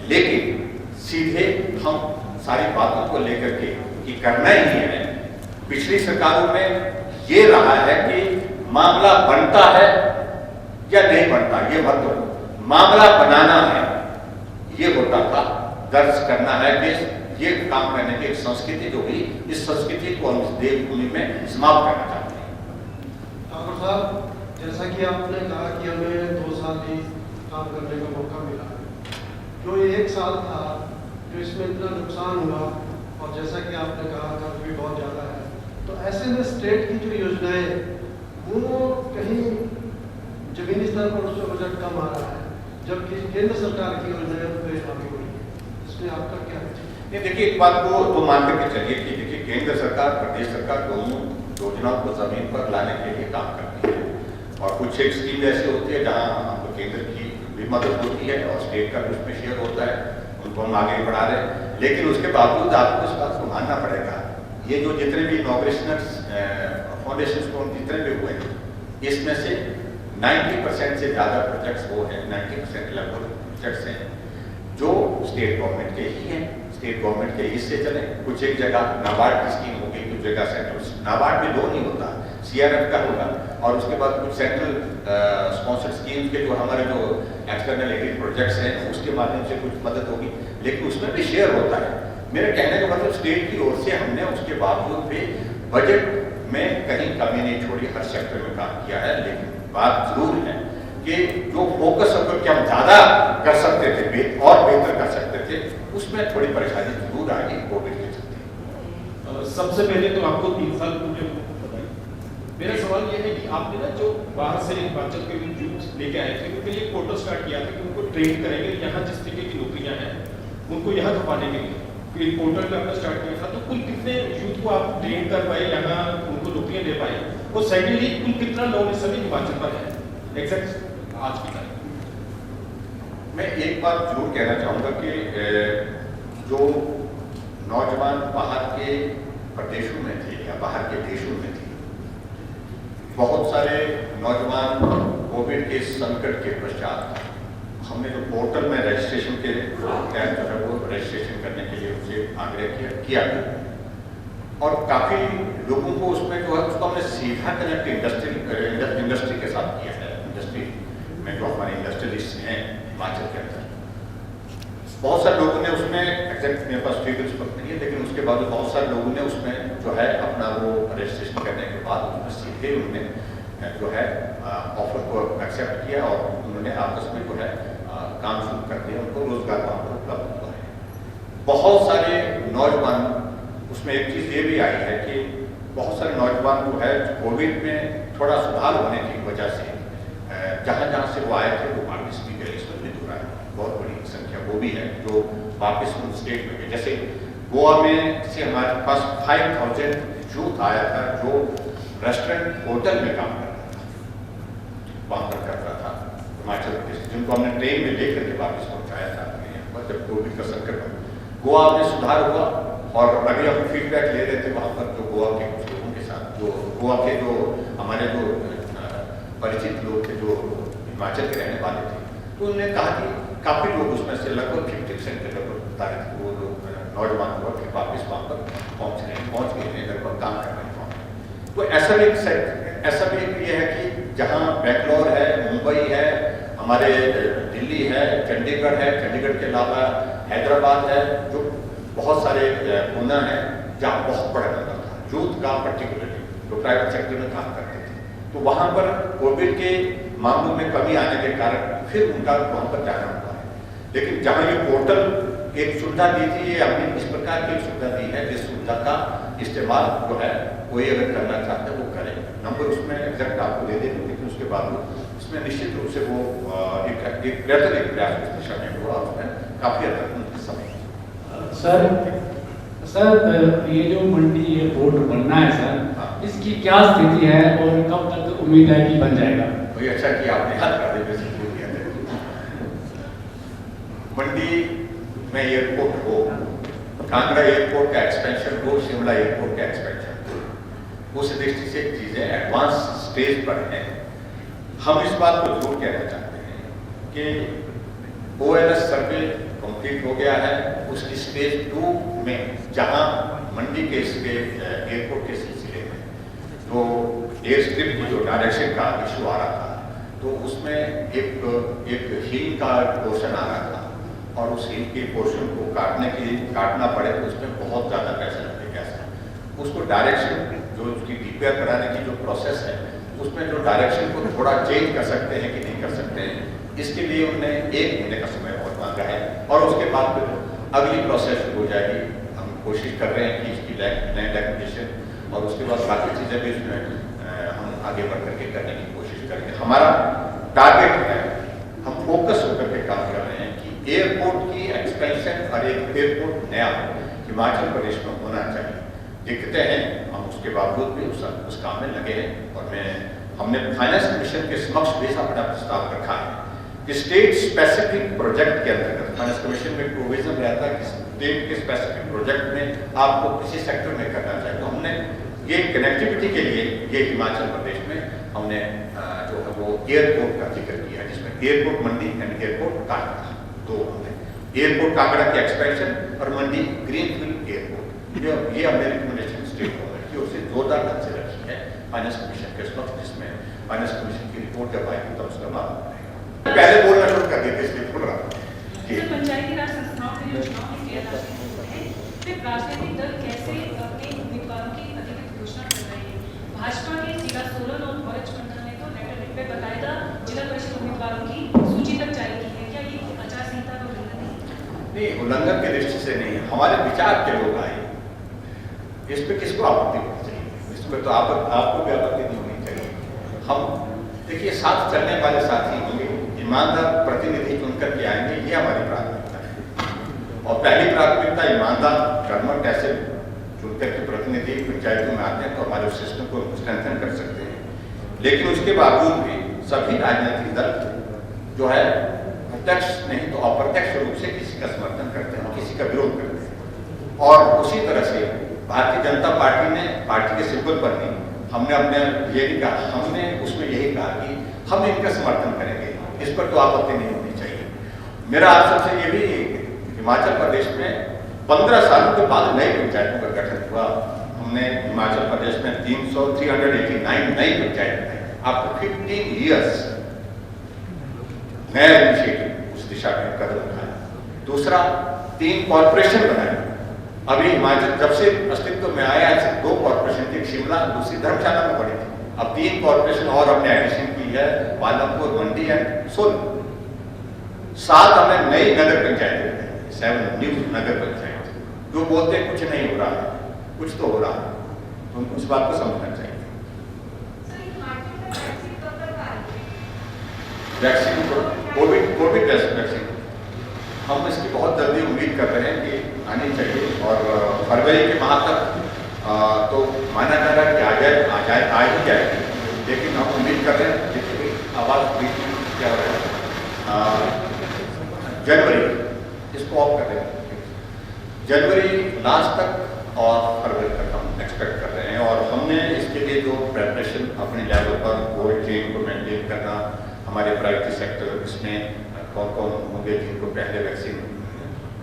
लेकिन सीधे हम सारी बातों को लेकर के कि करना ही है। पिछली सरकारों में ये रहा है कि मामला बनता है या नहीं बनता ये मत दो, मामला बनाना है ये होता था, दर्ज करना है कि ये काम करने की एक संस्कृति जो हुई, इस संस्कृति को हम देवभूमि में समाप्त करना चाहते हैं। ठाकुर साहब, जैसा कि आपने कहा कि हमें 2 साल ही काम करने का मौका मिला, जो 1 साल था जो इसमें इतना नुकसान हुआ, और जैसा कि आपने कहा खर्च भी बहुत ज़्यादा है, तो ऐसे में स्टेट की जो योजनाएं वो कहीं जमीनी स्तर पर उसका बजट कम आ रहा है, जबकि केंद्र सरकार की योजनाएं तो आगे बढ़ी है, इसमें आपका क्या है? नहीं, देखिए एक बात को तो मान करके चलिए कि देखिए केंद्र सरकार प्रदेश सरकार दोनों योजनाओं को जमीन पर लाने के लिए काम करती है, और कुछ एक स्कीम ऐसी होती है जहां हमको केंद्र की भी मदद होती है और स्टेट का भी उसमें शेयर होता है, उनको हम आगे बढ़ा रहे हैं। लेकिन उसके बावजूद आपको इस बात को मानना पड़ेगा, ये जो जितने भी इनॉग्रेशनल फाउंडेशन को जितने भी हुए हैं, इसमें से 90% से ज़्यादा प्रोजेक्ट्स वो हैं, 90% लगभग प्रोजेक्ट्स हैं जो स्टेट गवर्नमेंट के ही हैं, स्टेट गवर्नमेंट के हिस्से चले। कुछ एक जगह नाबार्ड की स्कीम होगी, कुछ जगह सेंट्रल, नाबार्ड में 2 नहीं होता, सीआरएफ का होगा, और उसके बाद कुछ सेंट्रल स्पॉन्सर्ड स्कीम के जो हमारे जो एक्सटर्नल एडेड प्रोजेक्ट्स हैं उसके माध्यम से कुछ मदद होगी, लेकिन उसमें भी शेयर होता है। मेरे कहने का मतलब स्टेट की ओर से हमने उसके बावजूद भी बजट में कहीं कमी नहीं छोड़ी, हर सेक्टर में काम किया है। लेकिन बात जरूर है कि जो फोकस होकर के हम ज़्यादा कर सकते थे और बेहतर कर सकते थे, उसमें थोड़ी परेशानी जरूर आ गई कोविड के चलते। सबसे पहले तो आपको 3 साल पूरे बताइए। मेरा सवाल यह है कि आपने ना जो बाहर से हिमाचल के यूथ लेके आए थे उनके लिए पोर्टल स्टार्ट किया था कि उनको ट्रेन करेंगे, यहाँ जिस तरीके की नौकरियाँ हैं उनको यहाँ खपाने के लिए फिर पोर्टल में आपने स्टार्ट किया था। तो कुल कितने यूथ को आप ट्रेन कर पाए, यहाँ उनको नौकरियाँ दे पाए, और सेकेंडली कुल कितना लोग इस समय हिमाचल पर है एग्जैक्ट आज की तारीख? मैं एक बात जरूर कहना चाहूँगा कि जो नौजवान बाहर के प्रदेशों में थे या बाहर के देशों में थे, बहुत सारे नौजवान कोविड के संकट के पश्चात हमने जो पोर्टल में रजिस्ट्रेशन के तहत जो है वो रजिस्ट्रेशन करने के लिए उनसे आग्रह किया और काफ़ी लोगों को उसमें जो है उसको हमने सीधा कनेक्ट इंडस्ट्री के साथ किया है। इंडस्ट्री में जो हमारे इंडस्ट्रियलिस्ट हैं हिमाचल के अंदर, बहुत सारे लोगों ने उसमें एग्जैक्ट मेरे पास फिगर्स पर नहीं है, लेकिन उसके बाद बहुत सारे लोगों ने उसमें जो है अपना वो रजिस्ट्रेशन करने के बाद उसमें सीधे उन्होंने जो है ऑफर को एक्सेप्ट किया और उन्होंने आपस में जो है काम शुरू कर दिया, उनको रोजगार वहाँ पर उपलब्ध हुआ है। बहुत सारे नौजवान, उसमें एक चीज़ ये भी आई है कि बहुत सारे नौजवान जो है कोविड में थोड़ा सुधार होने की वजह से जहाँ जहाँ से वो आए थे वो वापस भी गए, इसमें भी दूर आए, बहुत बड़ी संख्या वो भी है जो वापस उन स्टेट में गए। जैसे गोवा में से हमारे पास 5000 यूथ आया था जो रेस्टोरेंट होटल में काम कर रहा था, वहाँ पर कर रहा था हिमाचल प्रदेश, जिनको हमने ट्रेन में लेकर के वापस पहुँचाया था जब कोविड का संकट में। गोवा में सुधार हुआ और अभी हम फीडबैक ले रहे थे वहाँ पर जो गोवा के कुछ लोगों के साथ, जो गोवा के जो हमारे जो परिचित लोग थे जो हिमाचल के रहने वाले थे, तो उन्होंने कहा कि काफ़ी लोग उसमें से लगभग 50% के लगभग बता रहे थे वो लोग नौजवान हुआ कि वापस वहाँ पर पहुँच गए हैं, लगभग काम कर रहे हैं। तो ऐसा भी ये है कि जहाँ बेंगलोर है, मुंबई है, हमारे दिल्ली है, चंडीगढ़ है, चंडीगढ़ के अलावा हैदराबाद है, जो बहुत सारे पूना है जहाँ बहुत बड़ा नंबर था यूथ का, पर्टिकुलरली जो प्राइवेट सेक्टर में काम करते थे। तो वहाँ पर कोविड के मामलों में कमी आने के कारण फिर उनका वहाँ पर जाना हुआ है। लेकिन जहाँ ये पोर्टल एक सुविधा दी थी, ये हमने इस प्रकार की सुविधा दी है जिस सुविधा का इस्तेमाल जो है कोई अगर करना चाहता है वो करे। नंबर उसमें एग्जैक्ट आपको दे देंगे, लेकिन उसके बाद उसमें निश्चित रूप से वो एक बेहतर एक प्रयास उस दिशा में हुआ, उसमें काफ़ी हद तक उनके समय। सर ये जो मंडी एयरपोर्ट बनना है सर, इसकी क्या स्थिति है और कब तक उम्मीद है कि बन जाएगा? वही अच्छा कि आपने याद कर दिया, वैसे भूल गया था। मंडी में एयरपोर्ट हो, कांगड़ा एयरपोर्ट का एक्सपेंशन हो, शिमला एयरपोर्ट का एक्सपेंशन हो, उस दृष्टि से चीज़ें एडवांस स्टेज पर हैं। हम इस बात को जरूर कहना चाहते हैं कि ONS सर्वे कंप्लीट हो गया है। उसकी स्टेज 2 में जहां मंडी के इसके एयरपोर्ट के सिलसिले में जो एयर स्ट्रिप की जो डायरेक्शन का इशू आ रहा था, तो उसमें एक हिल का पोर्शन आ रहा था और उस हिल के पोर्शन को काटना पड़े तो उसमें बहुत ज़्यादा पैसा लगेगा। उसको डायरेक्शन जो उसकी डीपीआर बनाने की जो प्रोसेस है, उसमें जो डायरेक्शन को थोड़ा चेंज कर सकते हैं कि नहीं कर सकते हैं, इसके लिए उन्होंने 1 महीने का समय और मांगा है और उसके बाद फिर अगली प्रोसेस शुरू हो जाएगी। हम कोशिश कर रहे हैं कि इसकी लैंड एक्विजिशन और उसके बाद बाकी चीज़ें भी इसमें हम आगे बढ़ करके करने की कोशिश करेंगे। हमारा टारगेट है, हम फोकस होकर के काम कर रहे हैं कि एयरपोर्ट की एक्सपेंशन और एक एयरपोर्ट नया हिमाचल प्रदेश में होना चाहिए। दिक्कतें हैं, हम उसके बावजूद भी उस काम में लगे हैं और हमने फाइनेंस कमीशन के समक्ष भी अपना प्रस्ताव रखा है कि स्टेट स्पेसिफिक प्रोजेक्ट के अंतर्गत फाइनेंस कमीशन में प्रोविजन रहता है कि स्टेट के स्पेसिफिक प्रोजेक्ट में आपको किसी सेक्टर में करना चाहिए। तो हमने ये कनेक्टिविटी के लिए ये हिमाचल प्रदेश में हमने जो है वो एयरपोर्ट का जिक्र किया, जिसमें airport Mandi and airport Kangra, तो एयरपोर्ट कांगड़ा की एक्सपेंशन और मंडी ग्रीनफील्ड एयरपोर्ट, ये हमने रिकमेंडेशन स्टेट गवर्नमेंट की ओर से जोरदार ढंग से रखी है फाइनेंस कमीशन के समक्ष, जिसमें फाइनेंस कमीशन की रिपोर्ट जब आएगी तब उसका मालूम पड़ेगा। पहले बोलना शुरू कर देते इसलिए बोल रहा हूँ। पंचायती राज संस्थाओं के लिए चुनाव की तैयारी है, फिर राजनीतिक दल कैसे अपने उम्मीदवारों की अधिकृत घोषणा कर रहे हैं? भाजपा के जिला सोलन और भरत मंडल ने तो लेटर पे बकायदा जिला परिषद उम्मीदवारों की सूची तक जारी की है। क्या ये आचार संहिता का उल्लंघन नहीं? उल्लंघन की दृष्टि से नहीं, हमारे विचार के लोग आए, इस पे किसको आपत्ति होनी चाहिए? इसमें तो आपको भी आपत्ति नहीं होनी चाहिए। हम देखिए साथ चलने वाले साथी होंगे, ईमानदार प्रतिनिधि चुनकर के आएंगे, ये हमारी प्राथमिकता है। और पहली प्राथमिकता ईमानदार गवर्नमेंट ऐसे चुनकर के प्रतिनिधि पंचायतों में आते हैं तो हमारे सिस्टम को स्ट्रेंथन कर सकते हैं। लेकिन उसके बावजूद भी सभी राजनीतिक दल जो है प्रत्यक्ष नहीं तो अप्रत्यक्ष रूप से किसी का समर्थन करते हैं, किसी का विरोध करते हैं। और उसी तरह से भारतीय जनता पार्टी ने पार्टी के सिंबल पर नहीं, हमने अपने ये नहीं कहा, हमने उसमें यही कहा कि हम इनका समर्थन करेंगे, इस पर तो आपत्ति नहीं होनी चाहिए। मेरा आप सबसे ये भी, हिमाचल प्रदेश में 15 सालों के बाद नई पंचायतों का गठन हुआ। हमने हिमाचल प्रदेश में 389 नई पंचायत बनाई। आपको 15 ईयर्स नया इनिशिएटिव उस दिशा में कदम उठाया। दूसरा, 3 कॉर्पोरेशन बनाए। अभी हिमाचल जब से अस्तित्व में आया है, 2 कॉर्पोरेशन थी, शिमला, दूसरी धर्मशाला में पड़ी थी। अब 3 कॉर्पोरेशन और हमने एडिशन की है, पालमपुर, मंडी एंड सोलन। 7 हमने नई नगर पंचायतें बनाई, 7 न्यू नगर पंचायत। जो बोलते हैं कुछ नहीं हो रहा है, कुछ तो हो रहा है, तो उनको उस बात को समझना चाहिए। वैक्सीन, कोविड वैक्सीन हम इसकी बहुत जल्दी उम्मीद कर रहे हैं कि आनी चाहिए और फरवरी के माह तक तो माना जा रहा है कि आ ही जाएगी। लेकिन हम उम्मीद कर रहे हैं, देखिए आवाज़ क्या हो रहा है, जनवरी इसको ऑफ कर रहे हैं, जनवरी लास्ट तक और फरवरी तक हम एक्सपेक्ट कर रहे हैं। और हमने इसके लिए जो प्रेपरेशन अपने लेवल पर कोल्ड चेन को मेंटेन करना, हमारे प्राइवेट सेक्टर इसमें कौन कौन होंगे जिनको पहले वैक्सीन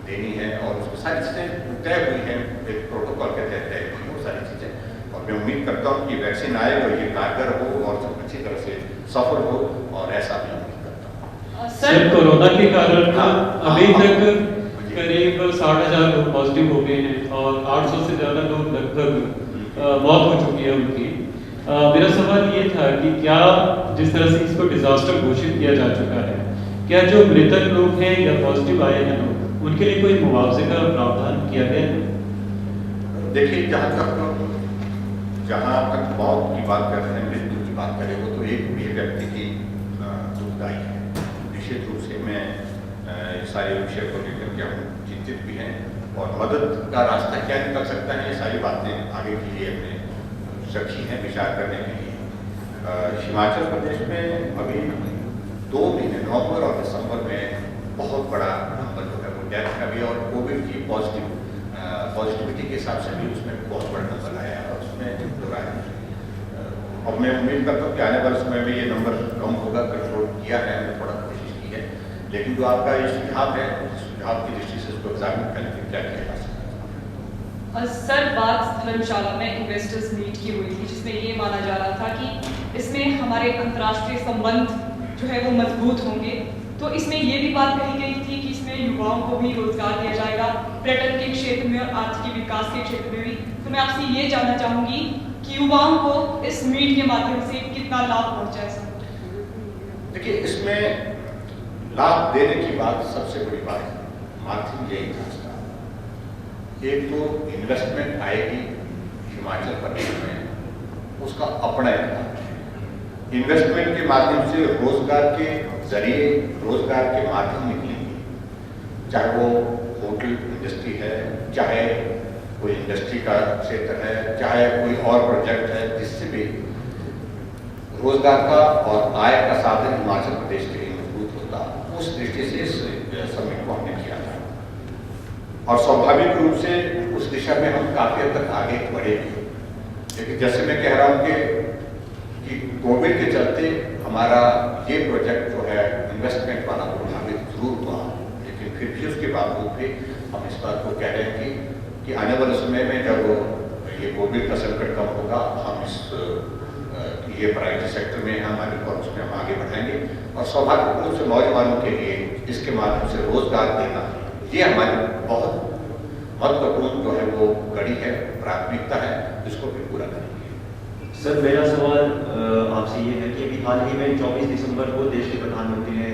देनी है और उसमें सारी चीज़ें तय हुई हैं, एक प्रोटोकॉल के तहत तय हुई हैं वो सारी चीज़ें। और मैं उम्मीद करता हूँ कि वैक्सीन आए और ये कारगर हो और सब अच्छी तरह से सफल हो, और ऐसा मैं उम्मीद करता हूँ। सर, कोरोना के कारण अभी तक करीब 60,000 लोग पॉजिटिव हो गए हैं और 800 से ज़्यादा लोग लगभग मौत हो चुकी है उनकी। मेरा सवाल ये था कि क्या जिस तरह से इसको डिजास्टर घोषित किया जा चुका है, क्या जो मृतक लोग हैं या पॉजिटिव आए हैं लोग, उनके लिए कोई मुआवजे का प्रावधान किया गया है? देखिए, जहाँ तक मौत की बात कर रहे हैं, मृत्यु की बात करें, वो तो एक भी व्यक्ति की दुखदाई है। निश्चित रूप से मैं इस सारे विषय को लेकर के हम चिंतित भी हैं और मदद का रास्ता क्या निकल सकता है, ये सारी बातें आगे के लिए हमने रखी हैं विचार करने के लिए। हिमाचल प्रदेश में अभी 2 महीने नवंबर और दिसंबर में बहुत बड़ा नंबर जो है वो डेथ का भी और कोविड की पॉजिटिविटी के हिसाब से भी उसमें बहुत बड़ा नंबर आया है और उसमें दो राय। अब मैं उम्मीद करता हूँ कि आने वाले समय में ये नंबर कम होगा, कंट्रोल किया है, हमने थोड़ा कोशिश की है, लेकिन जो आपका ये सुझाव है, सुझाव की दृष्टि से उसको एग्जामिन करके क्या किया जा सकता है? सर, बात धर्मशाला में इन्वेस्टर्स मीट की हुई थी, जिसमें ये माना जा रहा था कि इसमें हमारे अंतर्राष्ट्रीय संबंध जो है वो मजबूत होंगे। तो इसमें ये भी बात कही गई थी कि इसमें युवाओं को भी रोजगार दिया जाएगा, पर्यटन के क्षेत्र में और आर्थिक विकास के क्षेत्र में भी। तो मैं आपसे ये जानना चाहूँगी कि युवाओं को इस मीट के माध्यम से कितना लाभ पहुँचा है सर? देखिए, इसमें लाभ देने की बात सबसे बड़ी बात है, माध्यम यही था इसका। एक तो इन्वेस्टमेंट आएगी हिमाचल प्रदेश में, उसका अपना इलाज है। इन्वेस्टमेंट के माध्यम से रोजगार के जरिए, रोजगार के माध्यम निकलेंगे, चाहे वो होटल इंडस्ट्री है, चाहे कोई इंडस्ट्री का क्षेत्र है, चाहे कोई और प्रोजेक्ट है, जिससे भी रोजगार का और आय का साधन हिमाचल प्रदेश के लिए मजबूत होता। उस दृष्टि से इस समिट को हमने किया था और स्वाभाविक रूप से उस दिशा में हम काफी हद तक आगे बढ़े भी। लेकिन जैसे मैं कह रहा हूँ कि कोविड के चलते हमारा ये प्रोजेक्ट जो है इन्वेस्टमेंट वाला प्रभावित जरूर हुआ, लेकिन फिर भी उसके बावजूद भी हम इस बात को कह रहे हैं कि आने वाले समय में जब ये कोविड का संकट कम होगा, हम इस ये प्राइवेट सेक्टर में हमारे और उसमें हम आगे बढ़ाएंगे और स्वाभाविक रूप से नौजवानों के लिए इसके माध्यम से रोजगार देना, ये हमारी बहुत महत्वपूर्ण जो है वो कड़ी है, प्राथमिकता है, जिसको भी पूरा करेंगे। सर, मेरा सवाल आपसे ये है कि अभी हाल ही में 24 दिसंबर को देश के प्रधानमंत्री ने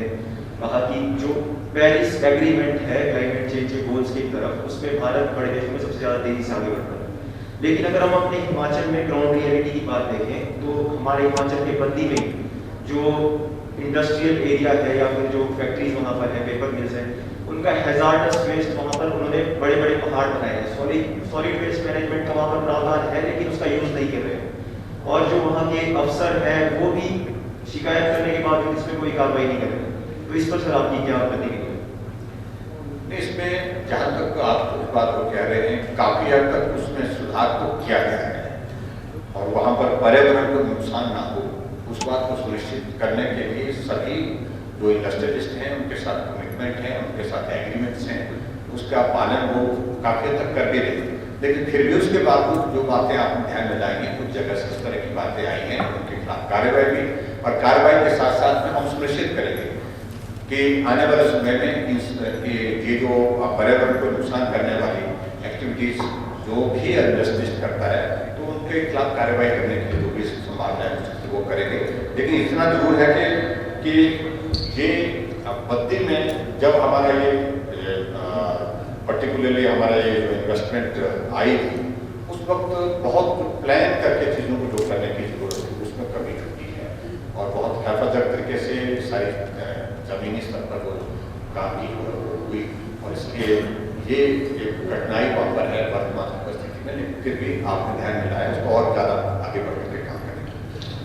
कहा कि जो पेरिस एग्रीमेंट है क्लाइमेट चेंज के गोल्स की तरफ, उसमें भारत बड़े देशों में सबसे ज़्यादा तेजी से आगे बढ़ रहा है। लेकिन अगर हम अपने हिमाचल में ग्राउंड रियलिटी की बात देखें तो हमारे हिमाचल के बद्दी में जो इंडस्ट्रियल एरिया है या फिर जो फैक्ट्रीज वहाँ पर है, पेपर मिल्स हैं, उनका हैजार्डस वेस्ट वहाँ पर उन्होंने बड़े बड़े पहाड़ बनाए हैं। सॉलिड वेस्ट मैनेजमेंट का वहाँ पर प्रावधान है, लेकिन उसका यूज़ नहीं कर रहे और जो वहाँ के अफसर हैं वो भी शिकायत करने के बाद इसमें कोई कार्रवाई नहीं कर रहे। तो इस पर सर आपकी क्या प्रतिक्रिया? इसमें जहाँ तक आप उस बात को कह रहे हैं, काफी हद तक उसमें सुधार तो किया गया है और वहाँ पर पर्यावरण को नुकसान ना हो, उस बात को सुनिश्चित करने के लिए सभी जो इंडस्ट्रियलिस्ट हैं उनके साथ कमिटमेंट है, उनके साथ एग्रीमेंट्स हैं, उसका पालन वो काफी हद तक कर भी रहे हैं। लेकिन फिर भी उसके बावजूद जो बातें आप ध्यान में लाएंगे, कुछ जगह से इस तरह की बातें आई हैं, उनके खिलाफ कार्रवाई भी, और कार्रवाई के साथ साथ में हम सुनिश्चित करेंगे कि आने वाले समय में ये जो पर्यावरण को नुकसान करने वाली एक्टिविटीज जो भी इंडस्ट्रियलिस्ट करता है, तो उनके खिलाफ कार्रवाई करने के लिए जो भी संभावना है वो करेंगे। लेकिन इतना जरूर है कि ये बद्दी में जब हमारा ये पर्टिकुलरली हमारा ये जो इन्वेस्टमेंट आई थी, उस वक्त बहुत प्लान करके चीज़ों को जो करने की जरूरत है उसमें कमी छुट्टी है और बहुत हिफाजत तरीके से सारी जमीनी स्तर पर वो काम की हुई और इसलिए ये एक कठिनाई वहाँ पर है वर्तमान परिस्थिति में, लेकिन फिर भी आपने ध्यान में लाया, उसको और ज़्यादा आगे बढ़ने के काम करेंगे।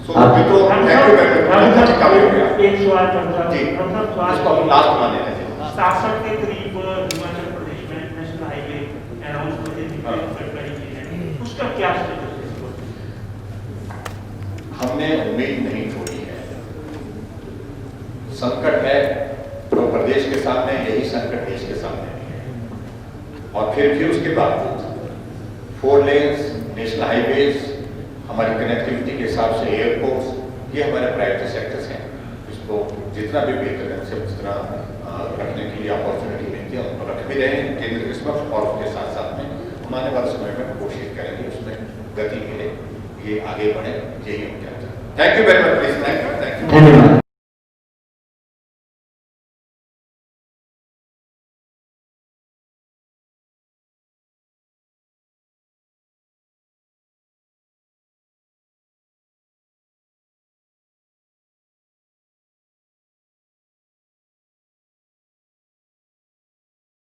सो मित्रों, थैंक यू वेरी मच। काफी हो गया। एक सवाल करता जी, हूं। इसको हम लास्ट माने हैं। 67 के करीब हिमाचल प्रदेश में नेशनल हाईवे अनाउंस हुए थे, सरकारी चीजें, उसका क्या स्टेटस है? हमने उम्मीद नहीं छोड़ी है। संकट है तो प्रदेश के सामने, यही संकट देश के सामने भी है और फिर भी उसके बावजूद 4 लेन्स, नेशनल हाईवेज, हमारी कनेक्टिविटी के हिसाब से एयरपोर्ट्स, ये हमारे प्राइवेट सेक्टर्स हैं। इसको जितना भी बेहतर ढंग से उस तरह रखने के लिए अपॉर्चुनिटी मिलती है उनको रख भी रहे हैं केंद्र इस वक्त, और उसके साथ साथ में आने वाले समय में कोशिश करेंगे उसमें गति मिले, ये आगे बढ़े, यही हम कहते हैं। Thank you very much please. Thank you.